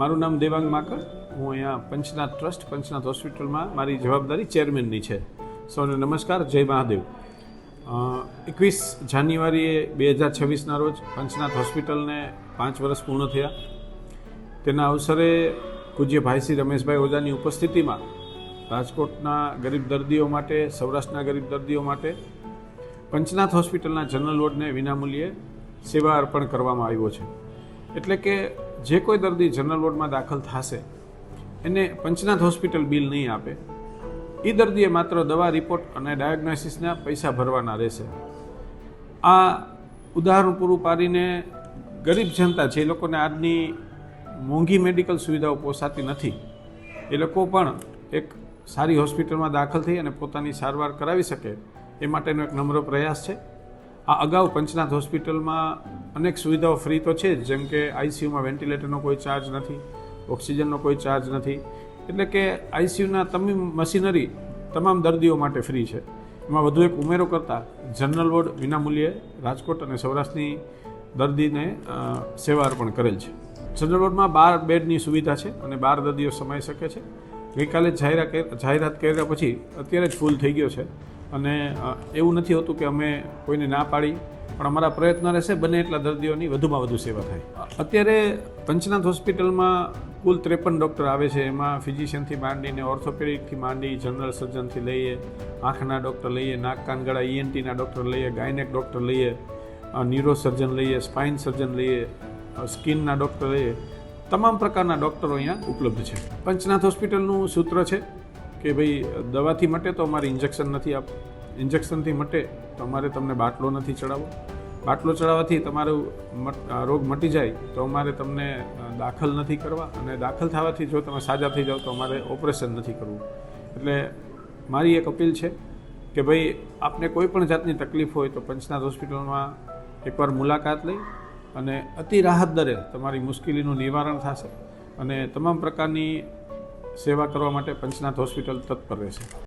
મારું નામ દેવાંગ માકર. હું અહીંયા પંચનાથ ટ્રસ્ટ, પંચનાથ હોસ્પિટલમાં મારી જવાબદારી ચેરમેનની છે. સૌને નમસ્કાર, જય મહાદેવ. 21 જાન્યુઆરીએ 2026ના રોજ પંચનાથ હોસ્પિટલને 5 વર્ષ પૂર્ણ થયા. તેના અવસરે પૂજ્ય ભાઈ શ્રી રમેશભાઈ ઓઝાની ઉપસ્થિતિમાં રાજકોટના ગરીબ દર્દીઓ માટે, સૌરાષ્ટ્રના ગરીબ દર્દીઓ માટે પંચનાથ હોસ્પિટલના જનરલ વોર્ડને વિનામૂલ્યે સેવા અર્પણ કરવામાં આવ્યો છે. એટલે કે જે કોઈ દર્દી જનરલ વોર્ડમાં દાખલ થશે એને પંચનાથ હોસ્પિટલ બિલ નહીં આપે. એ દર્દીએ માત્ર દવા, રિપોર્ટ અને ડાયગ્નોસિસના પૈસા ભરવાના રહેશે. આ ઉદાહરણ પૂરું પાડીને ગરીબ જનતા, જે લોકોને આજની મોંઘી મેડિકલ સુવિધાઓ પોસાતી નથી, એ લોકો પણ એક સારી હોસ્પિટલમાં દાખલ થઈ અને પોતાની સારવાર કરાવી શકે એ માટેનો એક નમ્ર પ્રયાસ છે. આ અગાઉ પંચનાથ હોસ્પિટલમાં અનેક સુવિધાઓ ફ્રી તો છે જ, જેમ કે આઈસીયુમાં વેન્ટિલેટરનો કોઈ ચાર્જ નથી, ઓક્સિજનનો કોઈ ચાર્જ નથી. એટલે કે આઈસીયુના તમામ મશીનરી તમામ દર્દીઓ માટે ફ્રી છે. એમાં વધુ એક ઉમેરો કરતાં જનરલ વોર્ડ વિનામૂલ્યે રાજકોટ અને સૌરાષ્ટ્રની દર્દીને સેવા અર્પણ કરેલ છે. જનરલ વોર્ડમાં 12 બેડની સુવિધા છે અને 12 દર્દીઓ સમાઈ શકે છે. ગઈકાલે જાહેરાત કર્યા પછી અત્યારે જ ફૂલ થઈ ગયો છે. અને એવું નથી હોતું કે અમે કોઈને ના પાડી, પણ અમારા પ્રયત્ન રહેશે બને એટલા દર્દીઓની વધુમાં વધુ સેવા થાય. અત્યારે પંચનાથ હોસ્પિટલમાં કુલ 53 ડૉક્ટર આવે છે. એમાં ફિઝિશિયનથી માંડીને, ઓર્થોપેડિકથી માંડી, જનરલ સર્જનથી લઈએ, આંખના ડૉક્ટર લઈએ, નાક કાન ગળા ENTના ડૉક્ટર લઈએ, ગાયનેક ડૉક્ટર લઈએ, ન્યુરો સર્જન લઈએ, સ્પાઇન સર્જન લઈએ, સ્કિનના ડૉક્ટર લઈએ. તમામ પ્રકારના ડૉક્ટરો અહીંયા ઉપલબ્ધ છે. પંચનાથ હોસ્પિટલનું સૂત્ર છે કે ભાઈ, દવાથી મટે તો અમારે ઇન્જેક્શન નથી આપવું, ઇન્જેક્શનથી મટે તો અમારે તમને બાટલો નથી ચડાવવો, બાટલો ચડાવવાથી તમારો રોગ મટી જાય તો અમારે તમને દાખલ નથી કરવા, અને દાખલ થવાથી જો તમે સાજા થઈ જાઓ તો અમારે ઓપરેશન નથી કરવું. એટલે મારી એક અપીલ છે કે ભાઈ, આપને કોઈ પણ જાતની તકલીફ હોય તો પંચનાથ હોસ્પિટલમાં એકવાર મુલાકાત લઈ અને અતિ રાહત દરે તમારી મુશ્કેલીનું નિવારણ થશે અને તમામ પ્રકારની સેવા કરવા માટે પંચનાથ હોસ્પિટલ તત્પર રહેશે.